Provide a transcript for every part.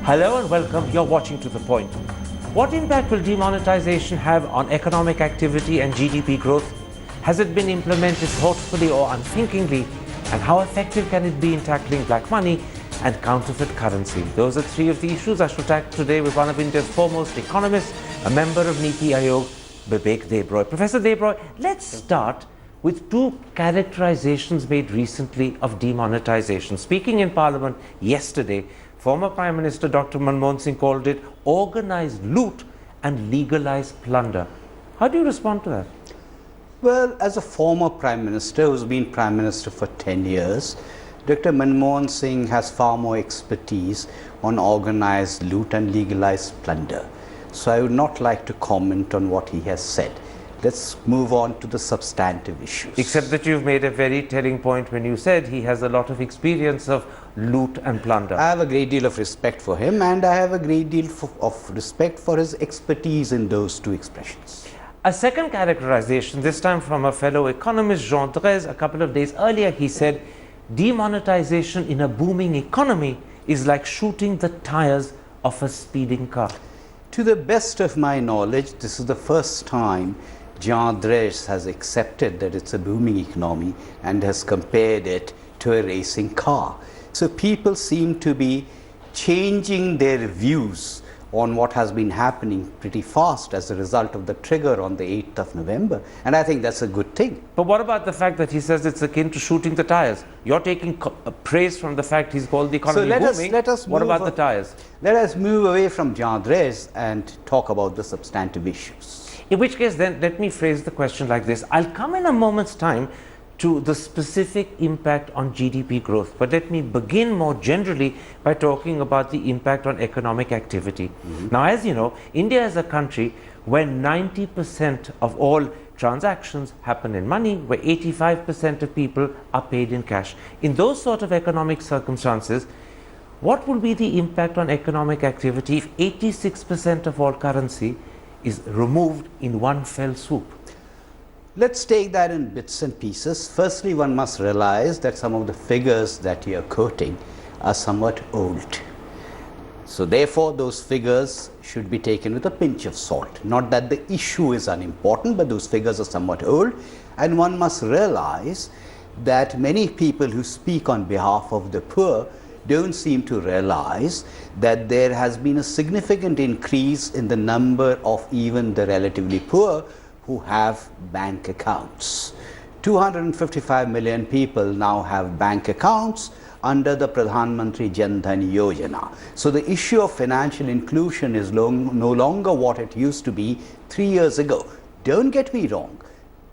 Hello and welcome. You're watching To The Point. What impact will demonetization have on economic activity and GDP growth? Has it been implemented thoughtfully or unthinkingly? And how effective can it be in tackling black money and counterfeit currency? Those are three of the issues I shall tackle today with one of India's foremost economists, a member of Niti Aayog, Vivek Debroy. Professor Debroy, let's start with two characterizations made recently of demonetization. Speaking in Parliament yesterday, former Prime Minister Dr. Manmohan Singh called it organized loot and legalized plunder. How do you respond to that? Well, as a former Prime Minister who's been Prime Minister for 10 years, Dr. Manmohan Singh has far more expertise on organized loot and legalized plunder. So I would not like to comment on what he has said. Let's move on to the substantive issues. Except that you've made a very telling point when you said he has a lot of experience of loot and plunder. I have a great deal of respect for him, and I have a great deal of respect for his expertise in those two expressions. A second characterization, this time from a fellow economist, Jantar, a couple of days earlier, he said, demonetization in a booming economy is like shooting the tires of a speeding car. To the best of my knowledge, this is the first time Jantar has accepted that it's a booming economy and has compared it to a racing car. So people seem to be changing their views on what has been happening pretty fast as a result of the trigger on the 8th of November. And I think that's a good thing. But what about the fact that he says it's akin to shooting the tires? You're taking praise from the fact he's called the economy booming. What about the tires? Let us move away from Jantar and talk about the substantive issues. In which case, then, let me phrase the question like this. I'll come in a moment's time to the specific impact on GDP growth. But let me begin more generally by talking about the impact on economic activity. Now, as you know, India is a country where 90% of all transactions happen in money, where 85% of people are paid in cash. In those sort of economic circumstances, what will be the impact on economic activity if 86% of all currency is removed in one fell swoop? Let's take that in bits and pieces. Firstly, one must realize that some of the figures that you are quoting are somewhat old. So therefore, those figures should be taken with a pinch of salt. Not that the issue is unimportant, but those figures are somewhat old. And one must realize that many people who speak on behalf of the poor don't seem to realize that there has been a significant increase in the number of even the relatively poor who have bank accounts. 255 million people now have bank accounts under the Pradhan Mantri Jan Dhan Yojana. So the issue of financial inclusion is no longer what it used to be 3 years ago. Don't get me wrong.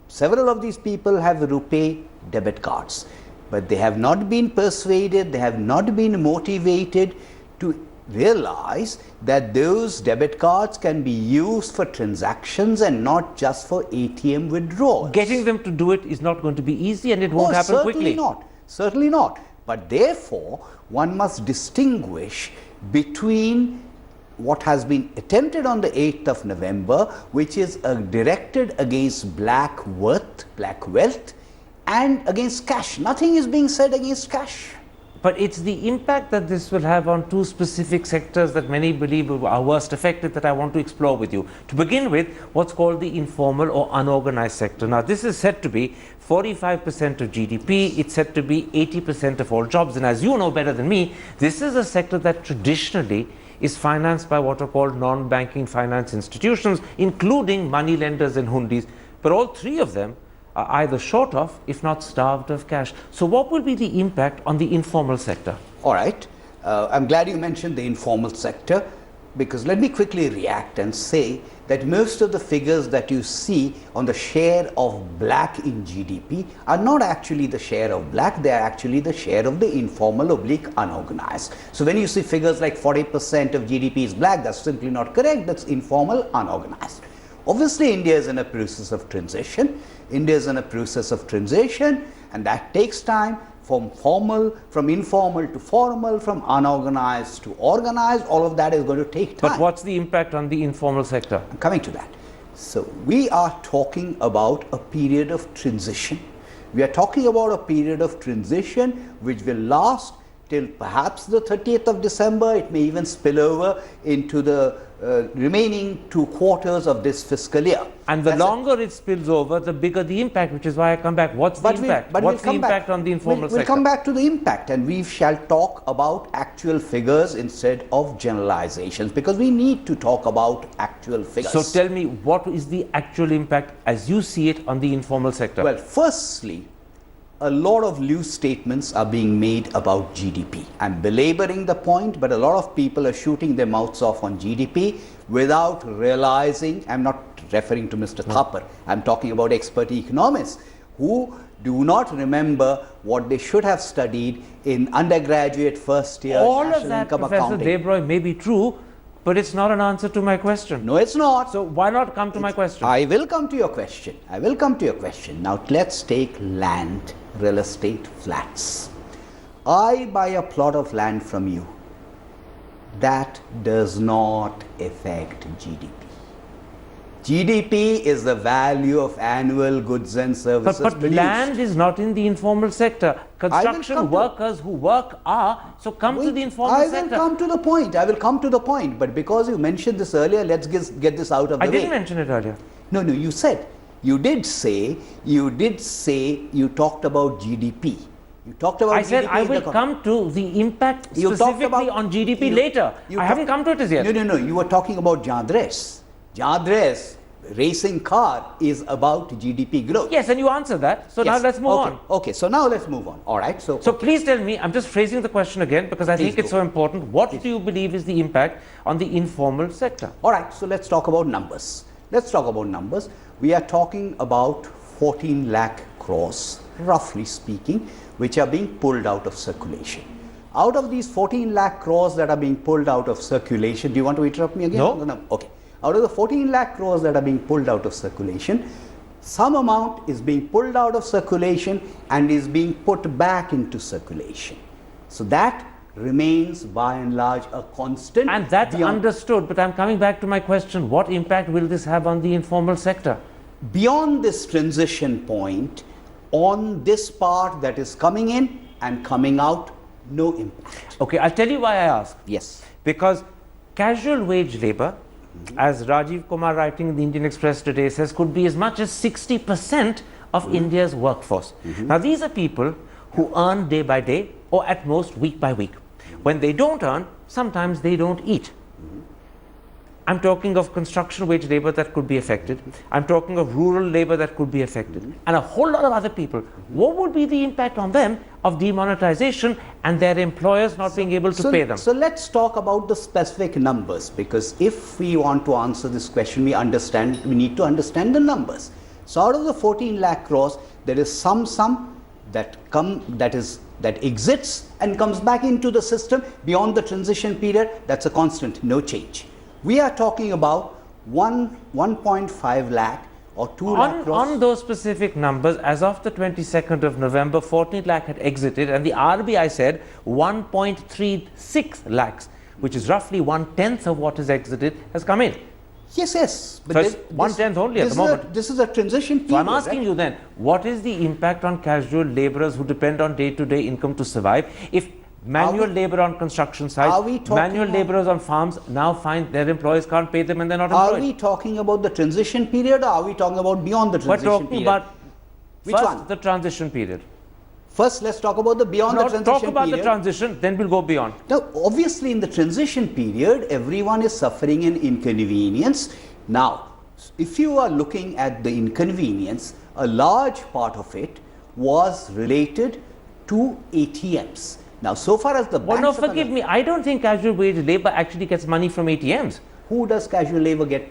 Several of these people have RuPay debit cards, but they have not been persuaded, they have not been motivated to realize that those debit cards can be used for transactions and not just for ATM withdrawals. Getting them to do it is not going to be easy, and it won't happen quickly. Certainly not. But therefore, one must distinguish between what has been attempted on the 8th of November, which is directed against black wealth, and against cash. Nothing is being said against cash. But it's the impact that this will have on two specific sectors that many believe are worst affected that I want to explore with you. To begin with, what's called the informal or unorganized sector. Now, this is said to be 45% of GDP. It's said to be 80% of all jobs. And as you know better than me, this is a sector that traditionally is financed by what are called non-banking finance institutions, including money lenders and hundis. But all three of them are either short of, if not starved of cash. So what will be the impact on the informal sector? All right. I'm glad you mentioned the informal sector, because let me quickly react and say that most of the figures that you see on the share of black in GDP are not actually the share of black, they are actually the share of the informal / unorganized. So when you see figures like 40% of GDP is black, that's simply not correct, that's informal, unorganized. Obviously, India is in a process of transition. India is in a process of transition, and that takes time from informal to formal, from unorganized to organized. All of that is going to take time. But what's the impact on the informal sector? I'm coming to that. So we are talking about a period of transition. We are talking about a period of transition which will last till perhaps the 30th of December. It may even spill over into the remaining 2 quarters of this fiscal year. And the longer it spills over, the bigger the impact, which is why I come back. What's the impact? What's the impact on the informal sector? We'll come back to the impact, and we shall talk about actual figures instead of generalizations, because we need to talk about actual figures. So tell me, what is the actual impact as you see it on the informal sector? Well, firstly, a lot of loose statements are being made about GDP. I'm belaboring the point, but a lot of people are shooting their mouths off on GDP without realizing. I'm not referring to Mr. Thapar. I'm talking about expert economists who do not remember what they should have studied in undergraduate first year All national of that, income Professor accounting. Debroy, may be true, but it's not an answer to my question. No, it's not. So why not come to my question? I will come to your question. I will come to your question. Now let's take land, real estate, flats. I buy a plot of land from you. That does not affect GDP. GDP is the value of annual goods and services But produced. land is not in the informal sector. Construction workers who work are. So come to the informal sector. I will come to the point. I will come to the point. But because you mentioned this earlier, let's get this out of the way. I didn't mention it earlier. No, you said. You did say, you talked about GDP. You talked about I said GDP I will come to the impact specifically on GDP later. I haven't come to it as yet. No. You were talking about Jandres. Jandres, racing car, is about GDP growth. Yes, and you answered that. So now let's move on. Okay, so now let's move on. All right. So please tell me, I'm just phrasing the question again because I think it's so important. What do you believe is the impact on the informal sector? All right, so let's talk about numbers. We are talking about 14 lakh crores, roughly speaking, which are being pulled out of circulation. Out of these 14 lakh crores that are being pulled out of circulation, do you want to interrupt me again? No. Okay. Out of the 14 lakh crores that are being pulled out of circulation, some amount is being pulled out of circulation and is being put back into circulation. So that remains by and large a constant. And that's understood, but I'm coming back to my question. What impact will this have on the informal sector? Beyond this transition point, on this part that is coming in and coming out, no impact. Okay, I'll tell you why I ask. Yes. Because casual wage labor, as Rajiv Kumar writing in the Indian Express today says, could be as much as 60% of India's workforce. Now these are people who earn day by day or at most week by week. When they don't earn, sometimes they don't eat. I'm talking of construction wage labor that could be affected. I'm talking of rural labor that could be affected. And a whole lot of other people. What would be the impact on them of demonetization and their employers not being able to pay them? So let's talk about the specific numbers, because if we want to answer this question, we need to understand the numbers. So out of the 14 lakh crores, there is some sum that exits and comes back into the system beyond the transition period. That's a constant, no change. We are talking about 1.5 lakh or 2 lakh crores. On those specific numbers, as of the 22nd of November, 14 lakh had exited, and the RBI said 1.36 lakhs, which is roughly 1/10 of what is exited, has come in. Yes. But so it's 1/10 only at the moment. This is a transition period. So I'm asking you then, what is the impact on casual laborers who depend on day-to-day income to survive? If manual labor on construction sites, manual laborers on farms now find their employers can't pay them and they're not employed. Are we talking about the transition period, or are we talking about beyond the transition period? We're talking about first the transition period. First, let's talk about the beyond the transition period. Talk about the transition, then we'll go beyond. Now, obviously, in the transition period, everyone is suffering an inconvenience. Now, if you are looking at the inconvenience, a large part of it was related to ATMs. Now, so far as the banks... Well, no, forgive me. I don't think casual wage labor actually gets money from ATMs. Who does casual labor get?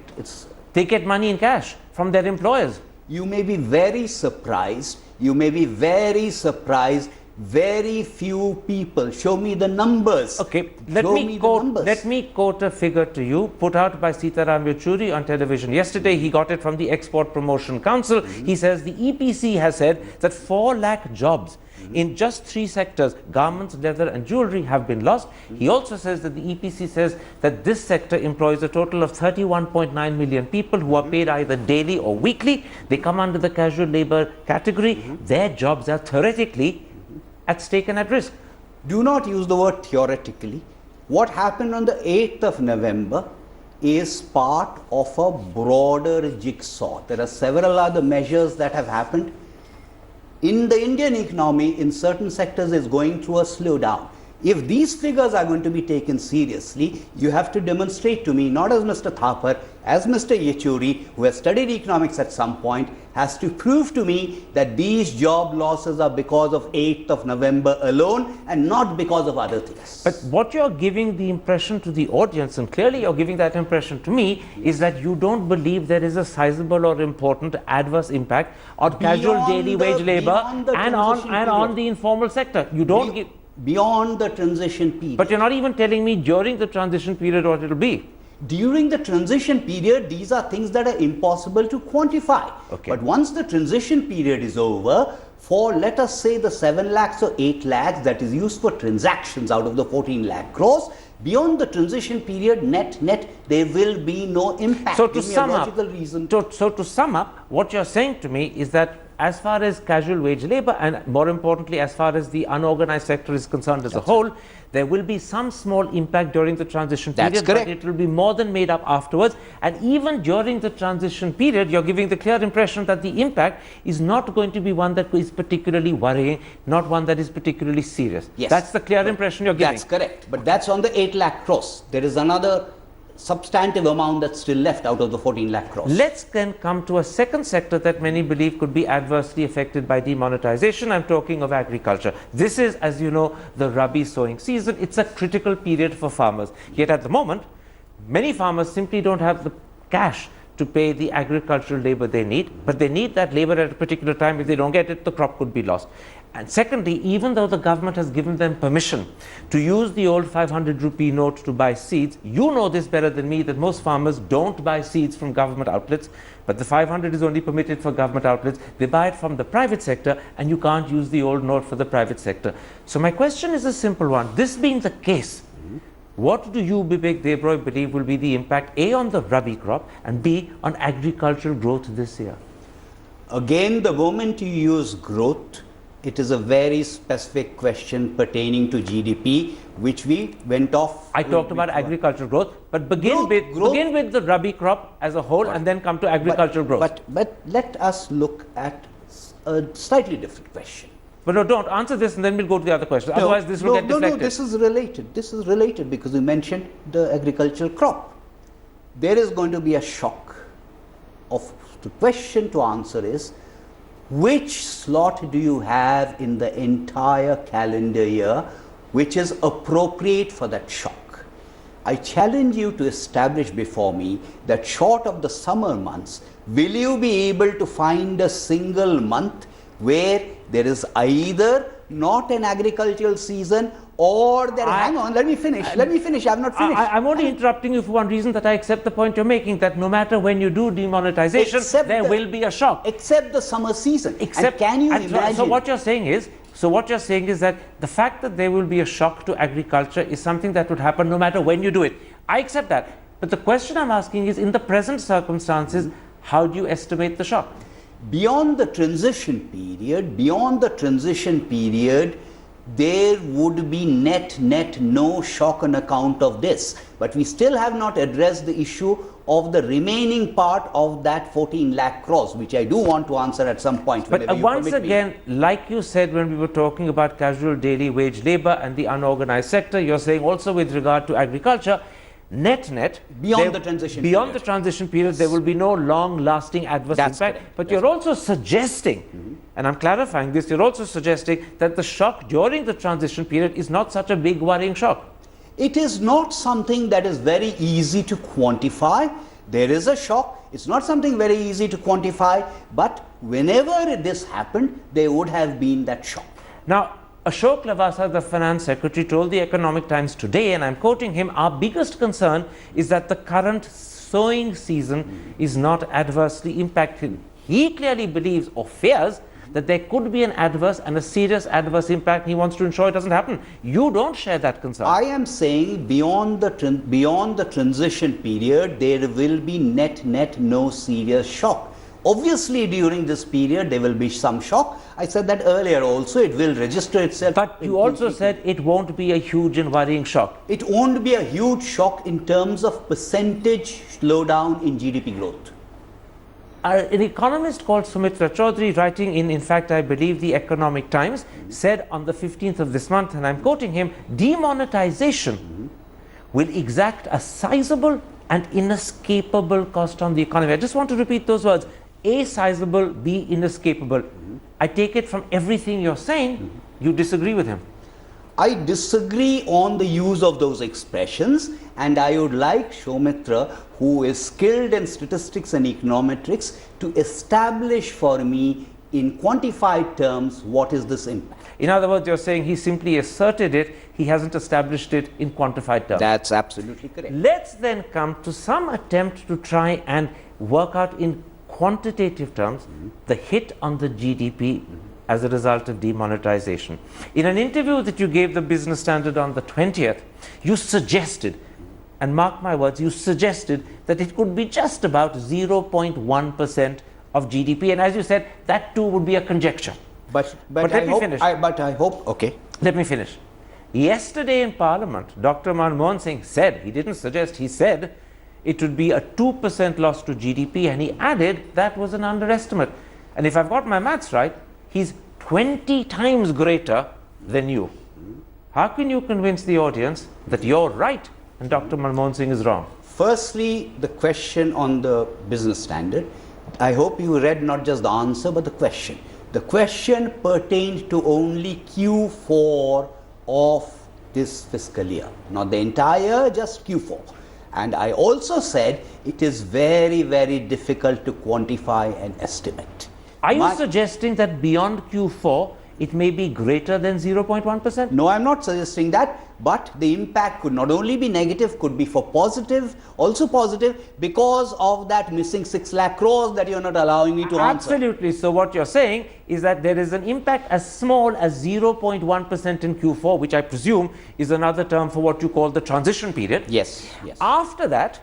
They get money in cash from their employers. You may be very surprised. Very few people. Show me the numbers. Okay, let me quote a figure to you put out by Sitaram Yechuri on television yesterday. He got it from the Export Promotion Council. He says the EPC has said that 4 lakh jobs in just 3 sectors, garments, leather and jewelry, have been lost. He also says that the EPC says that this sector employs a total of 31.9 million people who are paid either daily or weekly. They come under the casual labor category. Their jobs are theoretically at stake and at risk. Do not use the word theoretically. What happened on the 8th of November is part of a broader jigsaw. There are several other measures that have happened. In the Indian economy, in certain sectors, is going through a slowdown. If these figures are going to be taken seriously, you have to demonstrate to me, not as Mr. Thapar, as Mr. Yechuri, who has studied economics at some point, has to prove to me that these job losses are because of 8th of November alone and not because of other things. But what you're giving the impression to the audience, and clearly you're giving that impression to me, is that you don't believe there is a sizable or important adverse impact on casual daily wage labor and on the informal sector. You don't give... Beyond the transition period. But you're not even telling me during the transition period what it'll be. During the transition period, these are things that are impossible to quantify. Okay. But once the transition period is over, for let us say the 7 lakhs or 8 lakhs that is used for transactions out of the 14 lakh crores, beyond the transition period, net, there will be no impact. So to sum up, what you're saying to me is that as far as casual wage labor and more importantly as far as the unorganized sector is concerned as a whole, there will be some small impact during the transition period. That's correct. But it will be more than made up afterwards. And even during the transition period, you're giving the clear impression that the impact is not going to be one that is particularly worrying, not one that is particularly serious. Yes. That's the clear impression you're giving. That's correct. But that's on the 8 lakh crores. There is another substantive amount that's still left out of the 14 lakh crores. Let's then come to a second sector that many believe could be adversely affected by demonetization. I'm talking of agriculture. This is, as you know, the Rabi sowing season. It's a critical period for farmers. Yet at the moment, many farmers simply don't have the cash to pay the agricultural labor they need, but they need that labor at a particular time. If they don't get it, the crop could be lost. And secondly, even though the government has given them permission to use the old 500 rupee note to buy seeds, you know this better than me that most farmers don't buy seeds from government outlets, but the 500 is only permitted for government outlets. They buy it from the private sector, and you can't use the old note for the private sector. So my question is a simple one. This being the case, what do you, Bibek Debroy, believe will be the impact A on the Rabi crop and B on agricultural growth this year? Again, the moment you use growth, it is a very specific question pertaining to GDP, which we went off. I talked about agricultural growth, but begin with the Rabi crop as a whole and then come to agricultural growth. But let us look at a slightly different question. But no, don't answer this and then we'll go to the other question. Otherwise, this will get deflected. No, this is related. This is related because you mentioned the agricultural crop. There is going to be a shock. The question to answer is, which slot do you have in the entire calendar year which is appropriate for that shock? I challenge you to establish before me that short of the summer months, will you be able to find a single month where there is either not an agricultural season or there... Hang on, let me finish. I have not finished. I'm only interrupting you for one reason, that I accept the point you're making, that no matter when you do demonetization, there will be a shock. Except the summer season. Can you imagine? So what you're saying is that the fact that there will be a shock to agriculture is something that would happen no matter when you do it. I accept that. But the question I'm asking is, in the present circumstances, how do you estimate the shock? Beyond the transition period, there would be net no shock on account of this. But we still have not addressed the issue of the remaining part of that 14 lakh crores, which I do want to answer at some point. But once again, like you said when we were talking about casual daily wage labor and the unorganized sector, you're saying also with regard to agriculture, net beyond the transition period, there will be no long-lasting adverse impact. Correct. But you're also suggesting, and I'm clarifying this, you're also suggesting that the shock during the transition period is not such a big worrying shock. It is not something that is very easy to quantify. There is a shock. It's not something very easy to quantify, but whenever this happened, there would have been that shock. Now, Ashok Lavasa, the finance secretary, told the Economic Times today, and I'm quoting him, our biggest concern is that the current sowing season is not adversely impacted. He clearly believes or fears that there could be an adverse and a serious adverse impact. He wants to ensure it doesn't happen. You don't share that concern. I am saying beyond the transition period, there will be net no serious shock. Obviously, during this period, there will be some shock. I said that earlier also, it will register itself. But you also said it won't be a huge and worrying shock. It won't be a huge shock in terms of percentage slowdown in GDP growth. An economist called Sumitra Chaudhary, writing in fact, I believe the Economic Times, said on the 15th of this month, and I'm quoting him, demonetization will exact a sizable and inescapable cost on the economy. I just want to repeat those words. A, sizable, B, inescapable. I take it from everything you're saying, you disagree with him. I disagree on the use of those expressions, and I would like Soumitra, who is skilled in statistics and econometrics, to establish for me in quantified terms what is this impact. In other words, you're saying he simply asserted it, he hasn't established it in quantified terms. That's absolutely correct. Let's then come to some attempt to try and work out in quantitative terms the hit on the GDP as a result of demonetization. In an interview that you gave the Business Standard on the 20th, you suggested, and mark my words, you suggested that it could be just about 0.1% of GDP, and as you said, that too would be a conjecture. But let me finish. Okay. Let me finish. Yesterday in Parliament, Dr. Manmohan Singh said, he didn't suggest, he said it would be a 2% loss to GDP, and he added that was an underestimate. And if I've got my maths right, he's 20 times greater than you. How can you convince the audience that you're right and Dr. Manmohan Singh is wrong? Firstly, the question on the Business Standard. I hope you read not just the answer but the question. The question pertained to only Q4 of this fiscal year, not the entire, just Q4. And I also said it is very, very difficult to quantify and estimate. Are you suggesting that beyond Q4, it may be greater than 0.1%? No, I'm not suggesting that, but the impact could not only be negative, could be for positive, also positive, because of that missing 6 lakh crores that you're not allowing me to answer. Absolutely. So what you're saying is that there is an impact as small as 0.1% in Q4, which I presume is another term for what you call the transition period. Yes, yes. After that,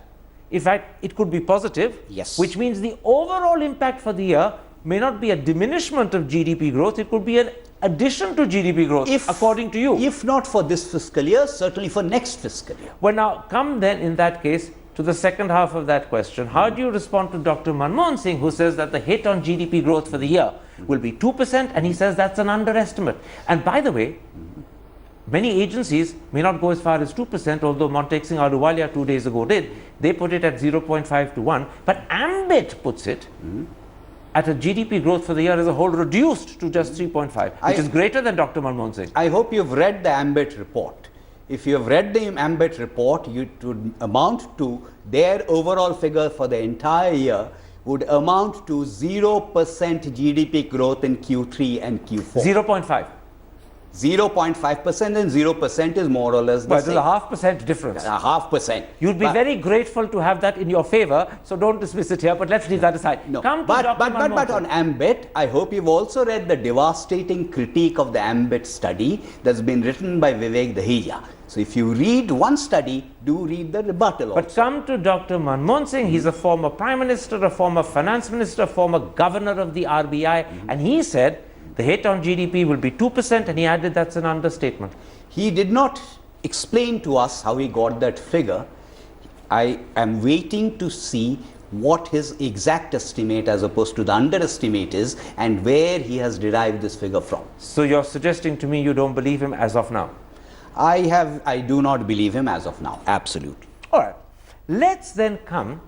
in fact, it could be positive, yes, which means the overall impact for the year may not be a diminishment of GDP growth, it could be an addition to GDP growth, according to you. If not for this fiscal year, certainly for next fiscal year. Well, now come then in that case to the second half of that question. How do you respond to Dr. Manmohan Singh, who says that the hit on GDP growth for the year will be 2%, and he says that's an underestimate? And by the way, many agencies may not go as far as 2%, although Montek Singh Ahluwalia 2 days ago did. They put it at 0.5 to 1, but Ambit puts it at a GDP growth for the year as a whole reduced to just 3.5, which is greater than Dr. Manmohan Singh. I hope you've read the Ambit report. If you have read the Ambit report, it would amount to their overall figure for the entire year would amount to 0% GDP growth in Q3 and Q4. 0.5. 0.5% and 0% is more or less the But same. there's a 0.5% difference. A 0.5%. You'd be very grateful to have that in your favor, so don't dismiss it here, but let's leave that aside. No. Come to But Dr. on Ambit, I hope you've also read the devastating critique of the Ambit study that's been written by Vivek Dahiya. So if you read one study, do read the rebuttal also. But come to Dr. Manmohan Singh. He's a former Prime Minister, a former Finance Minister, a former Governor of the RBI, and he said the hit on GDP will be 2%, and he added that's an understatement. He did not explain to us how he got that figure. I am waiting to see what his exact estimate as opposed to the underestimate is and where he has derived this figure from. So you're suggesting to me you don't believe him as of now? I do not believe him as of now, absolutely. All right. Let's then come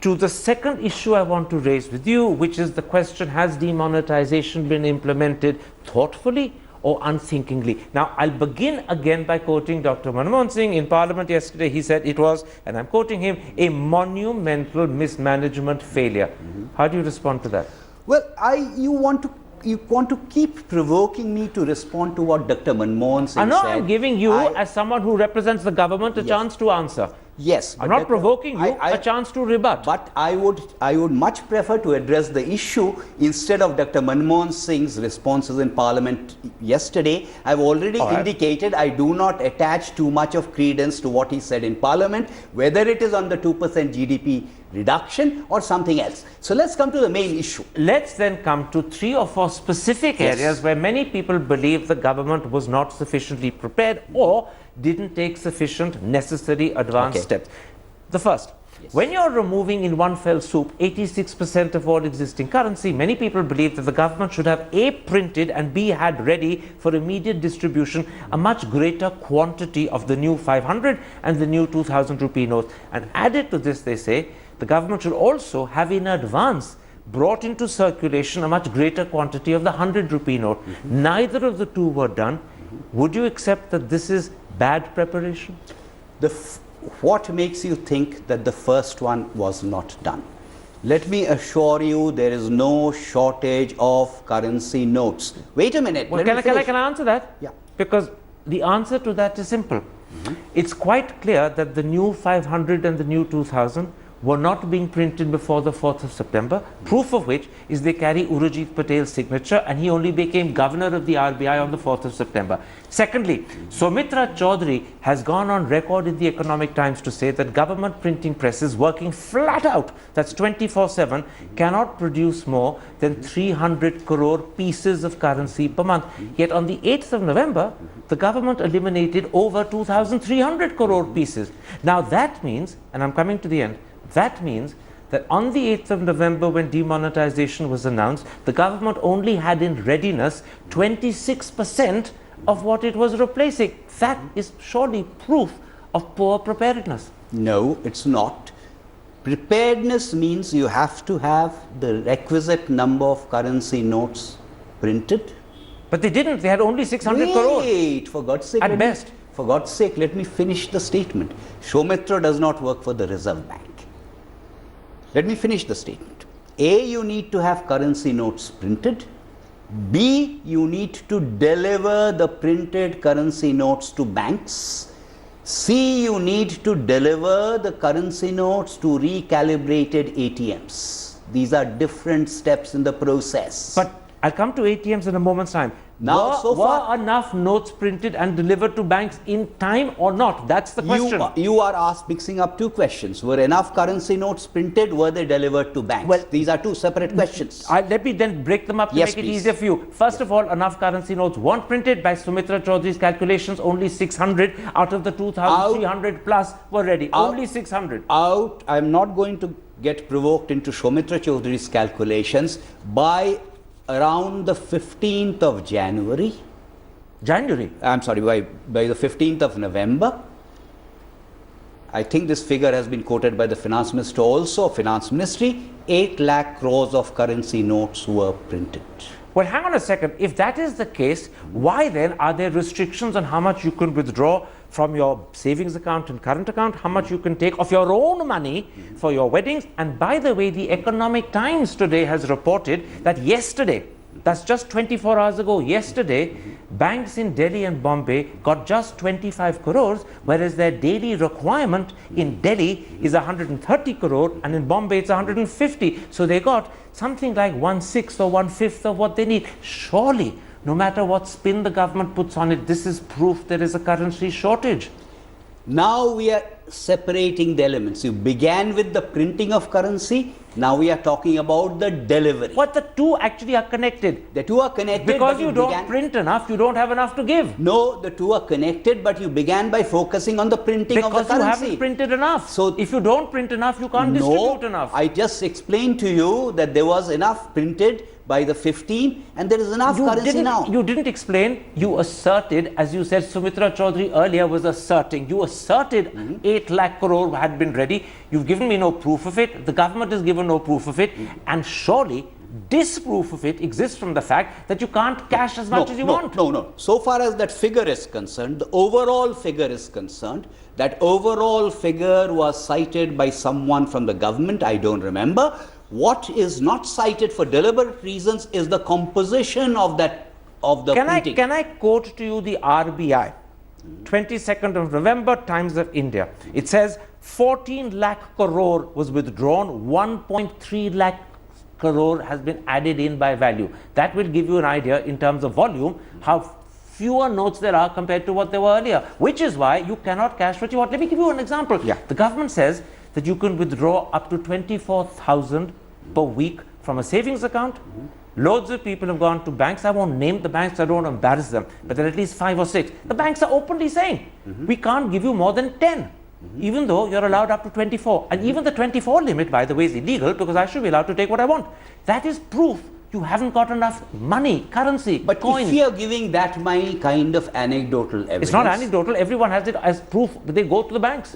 to the second issue I want to raise with you, which is the question, has demonetization been implemented thoughtfully or unthinkingly? Now, I'll begin again by quoting Dr. Manmohan Singh. In Parliament yesterday, he said it was, and I'm quoting him, a monumental mismanagement failure. How do you respond to that? Well, you want to keep provoking me to respond to what Dr. Manmohan Singh said. I'm giving you, as someone who represents the government, a chance to answer. Yes. I'm not provoking you, a chance to rebut. But I would much prefer to address the issue instead of Dr. Manmohan Singh's responses in Parliament yesterday. I've already indicated I do not attach too much of credence to what he said in Parliament, whether it is on the 2% GDP reduction or something else. So let's come to the main issue. Let's then come to 3 or 4 specific areas where many people believe the government was not sufficiently prepared or didn't take sufficient necessary advanced steps. The first, when you're removing in one fell swoop 86% of all existing currency, many people believe that the government should have A, printed, and B, had ready for immediate distribution a much greater quantity of the new 500 and the new 2000 rupee notes. And added to this, they say, the government should also have in advance brought into circulation a much greater quantity of the 100 rupee note. Neither of the two were done. Would you accept that this is bad preparation? What makes you think that the first one was not done? Let me assure you, there is no shortage of currency notes. Wait a minute. Well, can I answer that? Yeah. Because the answer to that is simple. It's quite clear that the new 500 and the new 2000 were not being printed before the 4th of September, proof of which is they carry Urajit Patel's signature, and he only became governor of the RBI on the 4th of September. Secondly, Soumitra Chaudhary has gone on record in the Economic Times to say that government printing presses working flat out, that's 24/7, cannot produce more than 300 crore pieces of currency per month. Yet on the 8th of November, the government eliminated over 2,300 crore pieces. Now that means, and I'm coming to the end, that means that on the 8th of November, when demonetization was announced, the government only had in readiness 26% of what it was replacing. That is surely proof of poor preparedness. No, it's not. Preparedness means you have to have the requisite number of currency notes printed. But they didn't. They had only 600 crores. Wait, for God's sake. At best. For God's sake, let me finish the statement. Soumitra does not work for the Reserve Bank. Let me finish the statement. A, you need to have currency notes printed. B, you need to deliver the printed currency notes to banks. C, you need to deliver the currency notes to recalibrated ATMs. These are different steps in the process. But I'll come to ATMs in a moment's time. Now, were enough notes printed and delivered to banks in time or not? That's the question. You are mixing up two questions. Were enough currency notes printed? Were they delivered to banks? Well, these are two separate questions. Let me then break them up to make it easier for you. First of all, enough currency notes weren't printed. By Soumitra Chaudhary's calculations, only 600 out of the 2,300 plus were ready. Only 600. I'm not going to get provoked into Soumitra Chaudhary's calculations. By around the 15th of January. I'm sorry, by the 15th of November. I think this figure has been quoted by the Finance Minister also, Finance Ministry, 8 lakh crores of currency notes were printed. Well, hang on a second. If that is the case, why then are there restrictions on how much you can withdraw from your savings account and current account, how much you can take of your own money for your weddings? And by the way, the Economic Times today has reported that yesterday, that's just 24 hours ago, yesterday, banks in Delhi and Bombay got just 25 crores, whereas their daily requirement in Delhi is 130 crore and in Bombay it's 150. So they got something like 1/6 or 1/5 of what they need. Surely, no matter what spin the government puts on it, this is proof there is a currency shortage. Now we are separating the elements. You began with the printing of currency. Now we are talking about the delivery. But the two actually are connected. The two are connected. Because you don't print enough, you don't have enough to give. No, the two are connected, but you began by focusing on the printing of the currency. Because you haven't printed enough. So if you don't print enough, you can't distribute enough. I just explained to you that there was enough printed by the 15th and there is enough currency now. You didn't explain. You asserted, as you said, Soumitra Chaudhary earlier was asserting. You asserted 8 lakh crore had been ready. You've given me no proof of it. The government has given no proof of it. And surely disproof of it exists from the fact that you can't cash as much as you want. No. So far as that figure is concerned, the overall figure is concerned, that overall figure was cited by someone from the government. I don't remember. What is not cited for deliberate reasons is the composition of the printing. Can I quote to you the RBI, 22nd of November, Times of India. It says, 14 lakh crore was withdrawn, 1.3 lakh crore has been added in by value. That will give you an idea in terms of volume how fewer notes there are compared to what there were earlier, which is why you cannot cash what you want. Let me give you an example. Yeah. The government says that you can withdraw up to 24,000 per week from a savings account. Loads of people have gone to banks. I won't name the banks, I don't want to embarrass them, but there are at least 5 or 6. The banks are openly saying, we can't give you more than 10. Even though you're allowed up to 24. And even the 24 limit, by the way, is illegal because I should be allowed to take what I want. That is proof you haven't got enough money, currency, but coins. if you're giving that many kind of anecdotal evidence... It's not anecdotal. Everyone has it as proof. They go to the banks.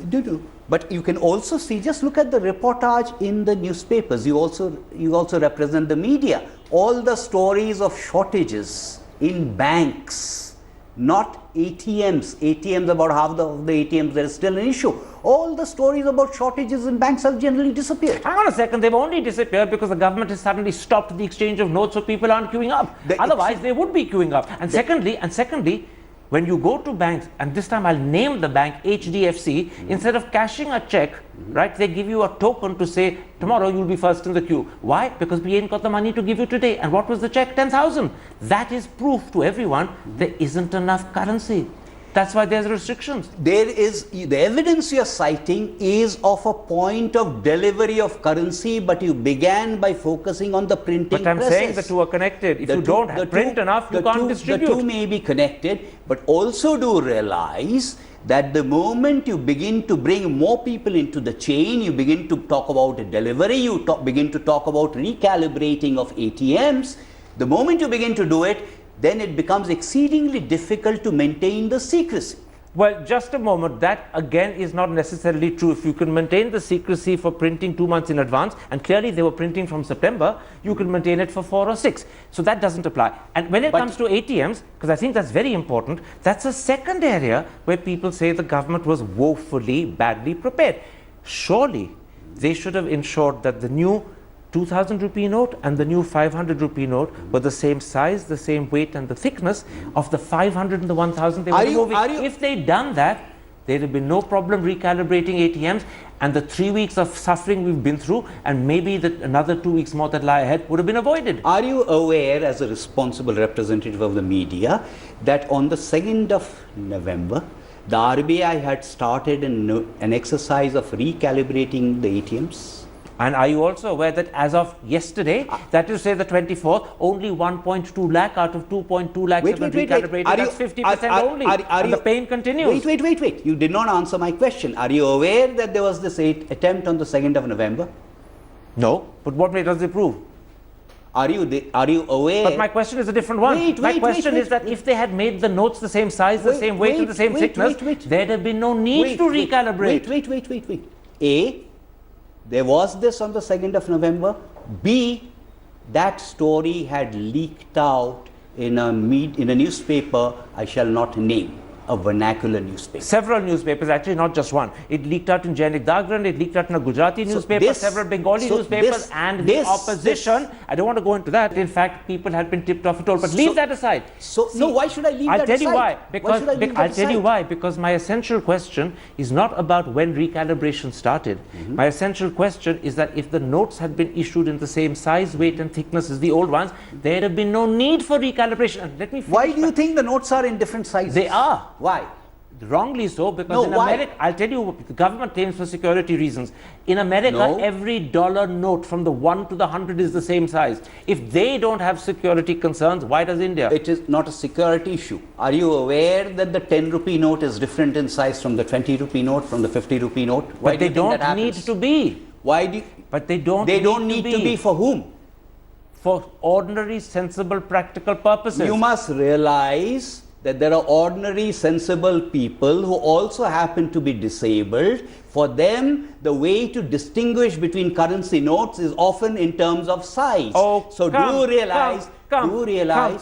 But you can also see, just look at the reportage in the newspapers. You also represent the media. All the stories of shortages in banks, not ATMs. ATMs, about half of the ATMs, there is still an issue. All the stories about shortages in banks have generally disappeared. Hang on a second, they've only disappeared because the government has suddenly stopped the exchange of notes so people aren't queuing up. Otherwise, they would be queuing up. And secondly, when you go to banks, and this time I'll name the bank HDFC, instead of cashing a check, right, they give you a token to say, tomorrow you'll be first in the queue. Why? Because we ain't got the money to give you today. And what was the check? 10,000. That is proof to everyone there isn't enough currency. That's why there's restrictions. There is, the evidence you're citing is of a point of delivery of currency, but you began by focusing on the printing But I'm presses. saying the two are connected. If you don't print enough, you can't distribute. The two may be connected, but also do realize that the moment you begin to bring more people into the chain, you begin to talk about delivery, you begin to talk about recalibrating of ATMs, the moment you begin to do it, then it becomes exceedingly difficult to maintain the secrecy. Well, just a moment. That again is not necessarily true. If you can maintain the secrecy for printing 2 months in advance, and clearly they were printing from September, you can maintain it for 4 or 6. So that doesn't apply. And when it comes to ATMs, because I think that's very important, that's a second area where people say the government was woefully badly prepared. Surely they should have ensured that the new 2,000 rupee note and the new 500 rupee note were the same size, the same weight and the thickness of the 500 and the 1,000 they were removing. If they'd done that, there'd have been no problem recalibrating ATMs, and the 3 weeks of suffering we've been through, and maybe another 2 weeks more that lie ahead, would have been avoided. Are you aware, as a responsible representative of the media, that on the 2nd of November, the RBI had started an exercise of recalibrating the ATMs? And are you also aware that as of yesterday, that is to say the 24th, only 1.2 lakh out of 2.2 lakhs have been recalibrated? That's 50% only. And the pain continues. Wait. You did not answer my question. Are you aware that there was this attempt on the 2nd of November? No. But what way does it prove? Are you aware? But my question is a different one. My question is that if they had made the notes the same size, the same weight, and the same thickness, there'd have been no need to recalibrate. Wait. A, there was this on the 2nd of November. B, that story had leaked out in a newspaper I shall not name, a vernacular newspaper. Several newspapers, actually not just one. It leaked out in Jainik Dagran, it leaked out in a Gujarati newspaper, several Bengali newspapers, and the opposition. I don't want to go into that. In fact, people had been tipped off at all. But leave that aside. No, why should I leave that aside? I'll tell you why. I'll tell you why. Because my essential question is not about when recalibration started. My essential question is that if the notes had been issued in the same size, weight, and thickness as the old ones, there'd have been no need for recalibration. And let me finish. Why do you think the notes are in different sizes? They are. Why? Wrongly so, because in America, I'll tell you, the government claims for security reasons. In America, every dollar note from the 1 to the 100 is the same size. If they don't have security concerns, why does India? It is not a security issue. Are you aware that the 10 rupee note is different in size from the 20 rupee note, from the 50 rupee note? Why do you think that happens? Need to be. Why do you? But they don't. They don't need to be for whom? For ordinary, sensible, practical purposes. You must realize that there are ordinary, sensible people who also happen to be disabled. For them, the way to distinguish between currency notes is often in terms of size. Oh, so do realize.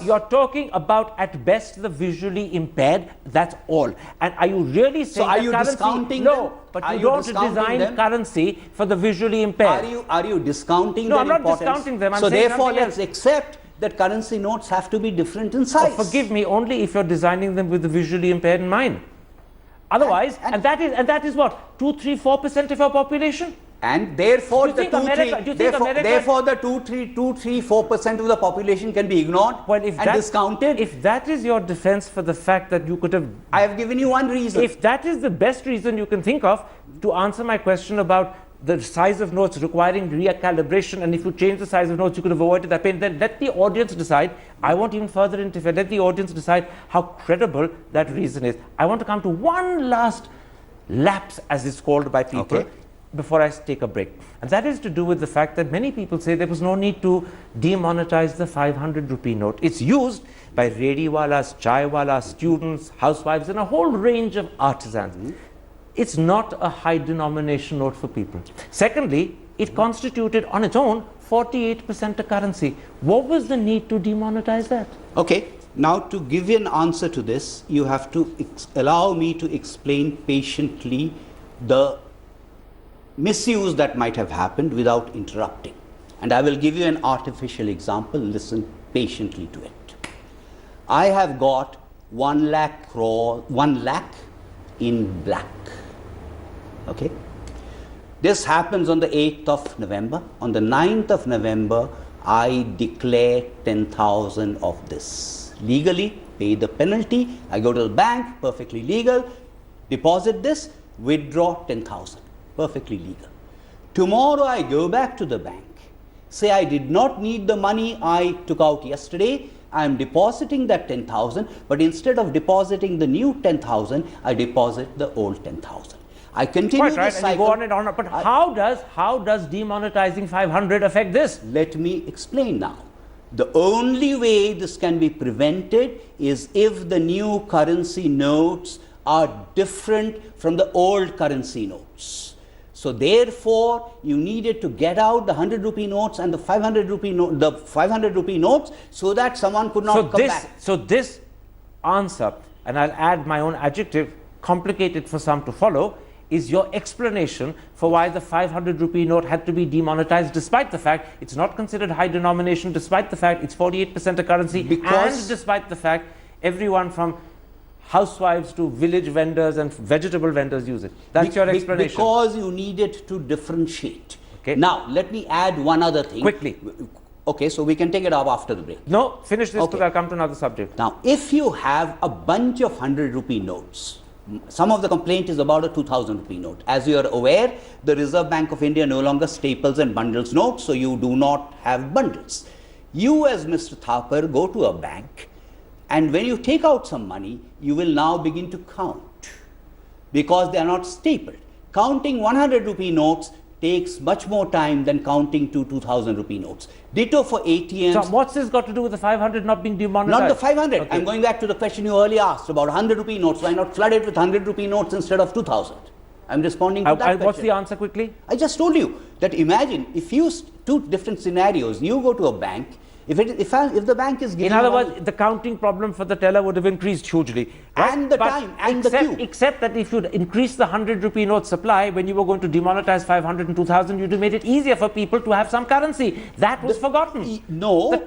You're talking about at best the visually impaired. That's all. And are you really saying? So are you discounting them? No, but you don't design currency for the visually impaired. Are you discounting their importance? No, I'm not discounting them. So therefore, let's accept that currency notes have to be different in size. Oh, forgive me, only if you're designing them with the visually impaired in mind. Otherwise, and that is what, 2, 3, 4% of our population? And therefore, the 4% of the population can be ignored and discounted. If that is your defense for the fact that you could have... I have given you one reason. If that is the best reason you can think of to answer my question about the size of notes requiring recalibration, and if you change the size of notes, you could have avoided that pain, then let the audience decide. I won't even further interfere. Let the audience decide how credible that reason is. I want to come to one last lapse, as it's called by people, before I take a break. And that is to do with the fact that many people say there was no need to demonetize the 500 rupee note. It's used by rediwalas, chaiwalas, students, housewives, and a whole range of artisans. It's not a high denomination note for people. Secondly, it constituted on its own 48% of currency. What was the need to demonetize that? Okay, now to give you an answer to this, you have to allow me to explain patiently the misuse that might have happened without interrupting. And I will give you an artificial example. Listen patiently to it. I have got 1 lakh in black. Okay. This happens on the 8th of November. On the 9th of November, I declare 10,000 of this. Legally, pay the penalty. I go to the bank, perfectly legal, deposit this, withdraw 10,000. Perfectly legal. Tomorrow I go back to the bank, say I did not need the money I took out yesterday, I am depositing that 10,000, but instead of depositing the new 10,000, I deposit the old 10,000. I continue this cycle. And you go on and on. But how does demonetizing 500 affect this? Let me explain now. The only way this can be prevented is if the new currency notes are different from the old currency notes. So therefore, you needed to get out the 100 rupee notes and the 500 rupee notes so that someone could not come back. So this answer, and I'll add my own adjective, complicated for some to follow, is your explanation for why the 500 rupee note had to be demonetized, despite the fact it's not considered high denomination, despite the fact it's 48% of currency, and despite the fact everyone from housewives to village vendors and vegetable vendors use it. That's your explanation. Because you needed to differentiate. Okay. Now, let me add one other thing. Quickly. Okay, so we can take it up after the break. No, finish this because I'll come to another subject. Now, if you have a bunch of 100 rupee notes, some of the complaint is about a 2000 rupee note. As you are aware, the Reserve Bank of India no longer staples and bundles notes, so you do not have bundles. You as Mr. Thapar go to a bank, and when you take out some money, you will now begin to count because they are not stapled. Counting 100 rupee notes takes much more time than counting 2000 rupee notes. Ditto for ATMs. So what's this got to do with the 500 not being demonetized? Not the 500. Okay. I'm going back to the question you earlier asked about 100 rupee notes. Why not flood it with 100 rupee notes instead of 2000? I'm responding to that question. What's the answer quickly? I just told you that imagine if you two different scenarios, you go to a bank. If the bank is giving... In other words, the counting problem for the teller would have increased hugely. Right? And the time and the queue. Except that if you'd increased the 100 rupee note supply, when you were going to demonetize 500 and 2000, you'd have made it easier for people to have some currency. That was forgotten. No. The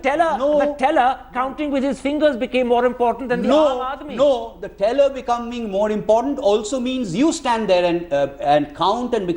teller counting with his fingers became more important than the Aam Aadmi. No, the teller becoming more important also means you stand there and count and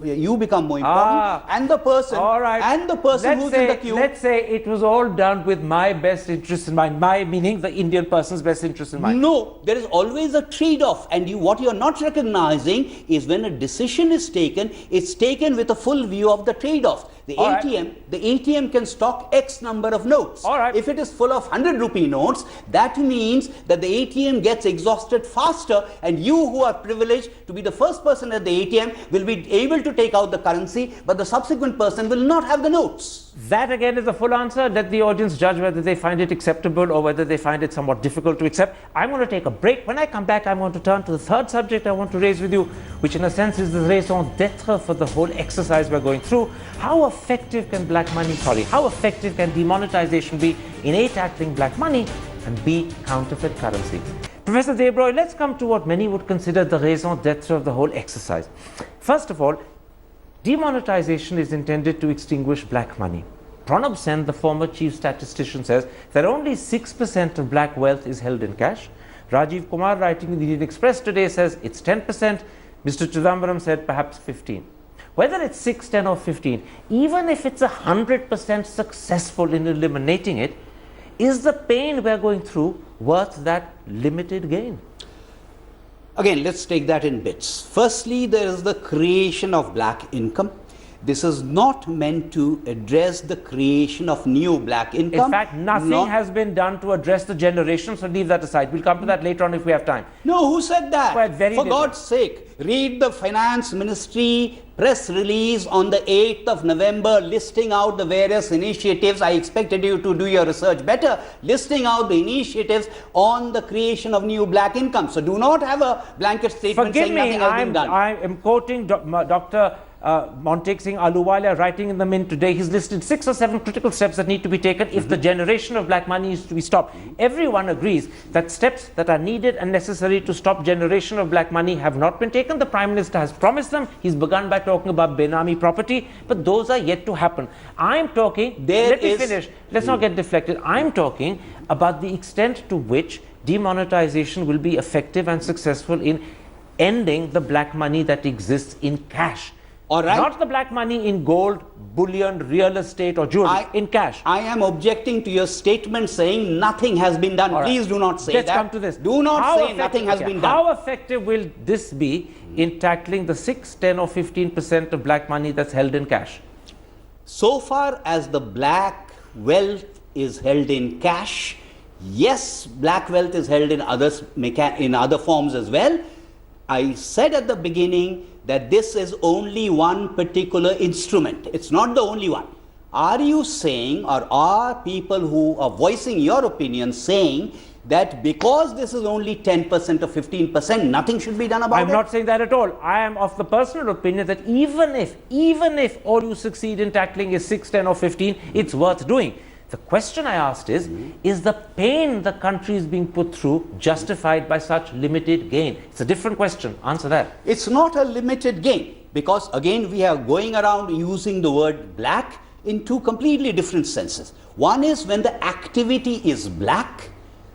you become more important. And the person, who's in the queue. Let's say it was all done with my best interest in mind, my meaning the Indian person's best interest in mind. No, there is always a trade-off, and what you are not recognizing is when a decision is taken, it's taken with a full view of the trade-off. The ATM can stock X number of notes. If it is full of 100 rupee notes, that means that the ATM gets exhausted faster, and you who are privileged to be the first person at the ATM will be able to take out the currency, but the subsequent person will not have the notes. That again is a full answer. Let the audience judge whether they find it acceptable or whether they find it somewhat difficult to accept. I'm going to take a break. When I come back, I'm going to turn to the third subject I want to raise with you, which in a sense is the raison d'etre for the whole exercise we're going through. How effective can how effective can demonetization be in A, tackling black money, and B, counterfeit currency? Professor Debroy, let's come to what many would consider the raison d'etre of the whole exercise. First of all, demonetization is intended to extinguish black money. Pranab Sen, the former chief statistician, says that only 6% of black wealth is held in cash. Rajiv Kumar, writing in the Indian Express today, says it's 10%. Mr. Chidambaram said perhaps 15. Whether it's 6, 10 or 15, even if it's 100% successful in eliminating it, is the pain we're going through worth that limited gain? Again, let's take that in bits. Firstly, there is the creation of black income. This is not meant to address the creation of new black income. In fact, nothing has been done to address the generation, so leave that aside. We'll come to that later on if we have time. No, who said that? Well, For God's sake, read the Finance Ministry press release on the 8th of November listing out the various initiatives. I expected you to do your research better, listing out the initiatives on the creation of new black income. So do not have a blanket statement saying nothing has been done. I am quoting Dr. Montek Singh Aluwala writing in the Mint today. He's listed 6 or 7 critical steps that need to be taken if the generation of black money is to be stopped. Everyone agrees that steps that are needed and necessary to stop generation of black money have not been taken. The Prime Minister has promised them. He's begun by talking about Benami property, but those are yet to happen. I'm talking, let me finish, let's not get deflected. I'm talking about the extent to which demonetization will be effective and successful in ending the black money that exists in cash. All right. Not the black money in gold, bullion, real estate or jewelry, in cash. I am objecting to your statement saying nothing has been done. Right. Please do not say Let's that. come to this. Do not say nothing has been done. How effective will this be in tackling the 6, 10 or 15% of black money that's held in cash? So far as the black wealth is held in cash, yes, black wealth is held in other forms as well. I said at the beginning that this is only one particular instrument. It's not the only one. Are you saying, or are people who are voicing your opinion saying that because this is only 10% or 15%, nothing should be done about it? I'm not saying that at all. I am of the personal opinion that even if all you succeed in tackling is 6, 10 or 15, it's worth doing. The question I asked is the pain the country is being put through justified by such limited gain? It's a different question. Answer that. It's not a limited gain, because again we are going around using the word black in 2 completely different senses. One is when the activity is black,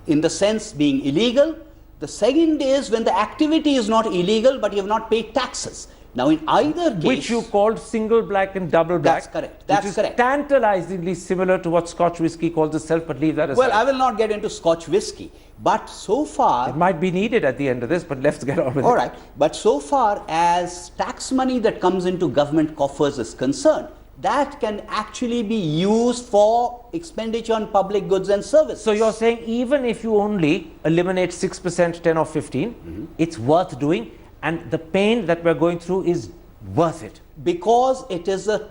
in the sense being illegal. The second is when the activity is not illegal, but you have not paid taxes. Now, in either case, which you called single black and double black. That's correct. That's correct. Tantalizingly similar to what Scotch whisky calls itself, but leave that aside. Well, I will not get into Scotch whisky, but so far, it might be needed at the end of this, but let's get on with it. All right, but so far as tax money that comes into government coffers is concerned, that can actually be used for expenditure on public goods and services. So you're saying even if you only eliminate 6%, 10 or 15, it's worth doing, and the pain that we're going through is worth it? Because it is a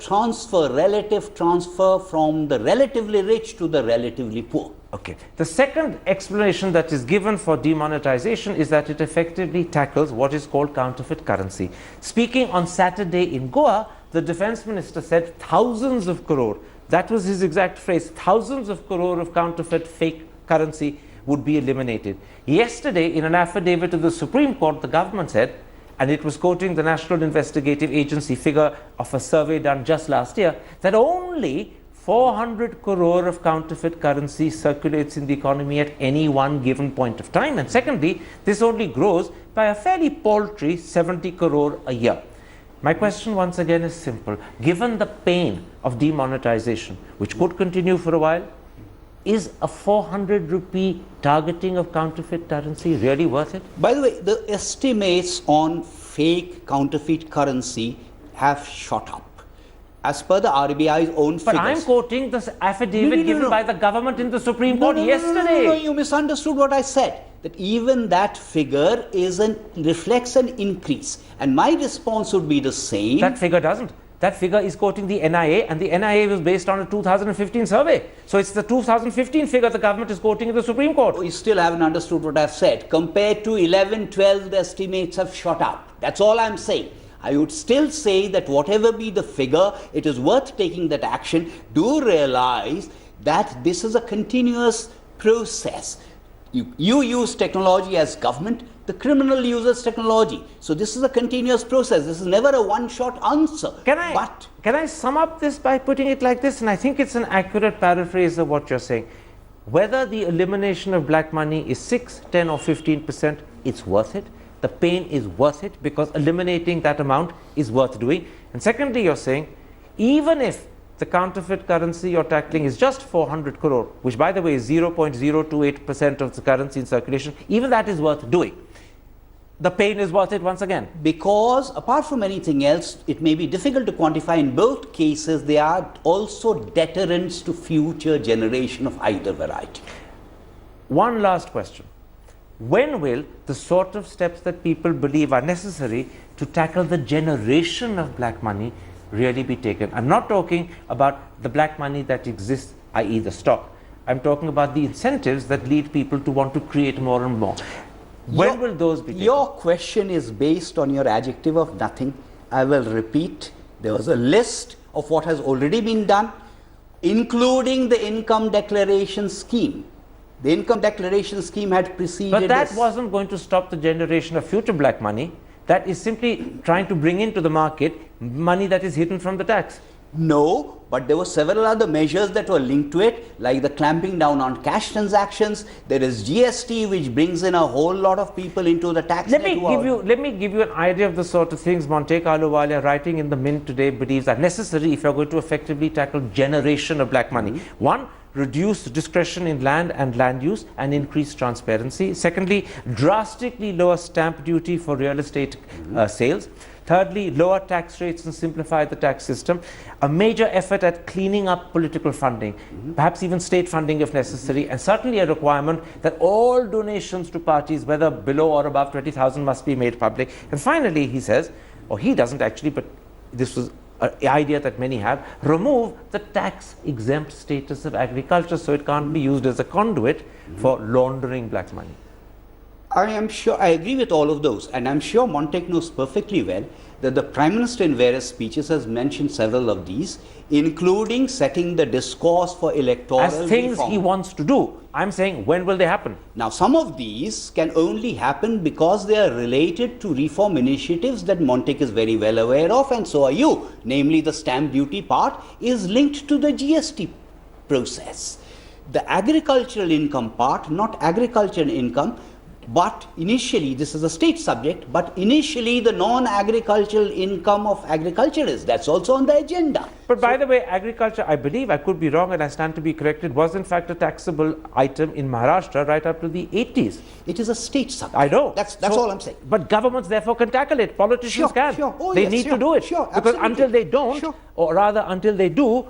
relative transfer from the relatively rich to the relatively poor. Okay. The second explanation that is given for demonetization is that it effectively tackles what is called counterfeit currency. Speaking on Saturday in Goa, the defense minister said thousands of crore, that was his exact phrase, thousands of crore of counterfeit fake currency would be eliminated. Yesterday, in an affidavit to the Supreme Court, the government said, and it was quoting the National Investigative Agency figure of a survey done just last year, that only 400 crore of counterfeit currency circulates in the economy at any one given point of time. And secondly, this only grows by a fairly paltry 70 crore a year. My question once again is simple. Given the pain of demonetization, which could continue for a while, is a 400 rupee targeting of counterfeit currency really worth it? By the way, the estimates on fake counterfeit currency have shot up. As per the RBI's own figures. But I'm quoting the affidavit given by the government in the Supreme Court yesterday. No, you misunderstood what I said. That even that figure reflects an increase. And my response would be the same. That figure doesn't. That figure is quoting the NIA, and the NIA was based on a 2015 survey. So it's the 2015 figure the government is quoting in the Supreme Court. Oh, you still haven't understood what I've said. Compared to 11, 12, the estimates have shot up. That's all I'm saying. I would still say that whatever be the figure, it is worth taking that action. Do realize that this is a continuous process. You use technology as government, the criminal uses technology. So this is a continuous process. This is never a one-shot answer. Can I sum up this by putting it like this? And I think it's an accurate paraphrase of what you're saying. whether the elimination of black money is 6, 10 or 15%, it's worth it. The pain is worth it because eliminating that amount is worth doing. And secondly, you're saying, even if the counterfeit currency you're tackling is just 400 crore, which by the way is 0.028% of the currency in circulation, even that is worth doing. The pain is worth it once again. Because apart from anything else, it may be difficult to quantify. In both cases, they are also deterrents to future generation of either variety. One last question. When will the sort of steps that people believe are necessary to tackle the generation of black money really be taken? I'm not talking about the black money that exists, i.e. the stock. I'm talking about the incentives that lead people to want to create more and more. When will those be taken? Your question is based on your adjective of nothing. I will repeat. There was a list of what has already been done, including the income declaration scheme. The income declaration scheme had preceded But that this. wasn't going to stop the generation of future black money. That is simply trying to bring into the market money that is hidden from the tax. No, but there were several other measures that were linked to it, like the clamping down on cash transactions. There is GST, which brings in a whole lot of people into the tax network. Let me give you an idea of the sort of things Monte Carlo Valia, writing in the Mint today, believes are necessary if you're going to effectively tackle generation of black money. One, reduce discretion in land and land use and increase transparency. Secondly, drastically lower stamp duty for real estate sales. Thirdly, lower tax rates and simplify the tax system. A major effort at cleaning up political funding, perhaps even state funding if necessary, and certainly a requirement that all donations to parties, whether below or above 20,000, must be made public. And finally, he says, or he doesn't actually, but this was an idea that many have, remove the tax exempt status of agriculture so it can't be used as a conduit for laundering black money. I am sure, I agree with all of those, and I'm sure Montek knows perfectly well that the Prime Minister in various speeches has mentioned several of these, including setting the discourse for electoral as things reform. he wants to do. I'm saying, when will they happen? Now, some of these can only happen because they are related to reform initiatives that Montek is very well aware of, and so are you. Namely, the stamp duty part is linked to the GST process. The agricultural income part, not agricultural income, but initially, this is a state subject, but initially the non-agricultural income of agriculturists, that's also on the agenda. But by the way, agriculture, I believe, I could be wrong and I stand to be corrected, was in fact a taxable item in Maharashtra right up to the 80s. It is a state subject. I know. That's all I'm saying. But governments therefore can tackle it. Politicians can. Sure. Oh, they yes, need to do it. Sure, because absolutely. until they don't, or rather until they do,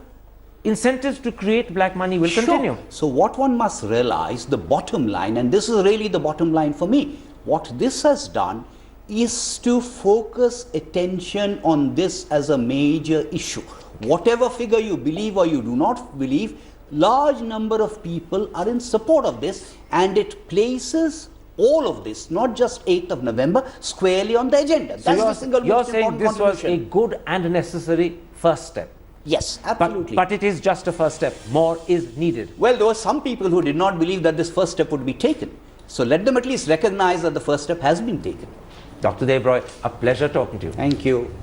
incentives to create black money will continue. So what one must realize, the bottom line, and this is really the bottom line for me, what this has done is to focus attention on this as a major issue. Whatever figure you believe or you do not believe, large number of people are in support of this, and it places all of this, not just 8th of November, squarely on the agenda. So that's the single you're most saying important this was a contribution. good and necessary first step. Yes, absolutely. But it is just a first step. More is needed. Well, there were some people who did not believe that this first step would be taken. So let them at least recognize that the first step has been taken. Dr. Debroy, a pleasure talking to you. Thank you.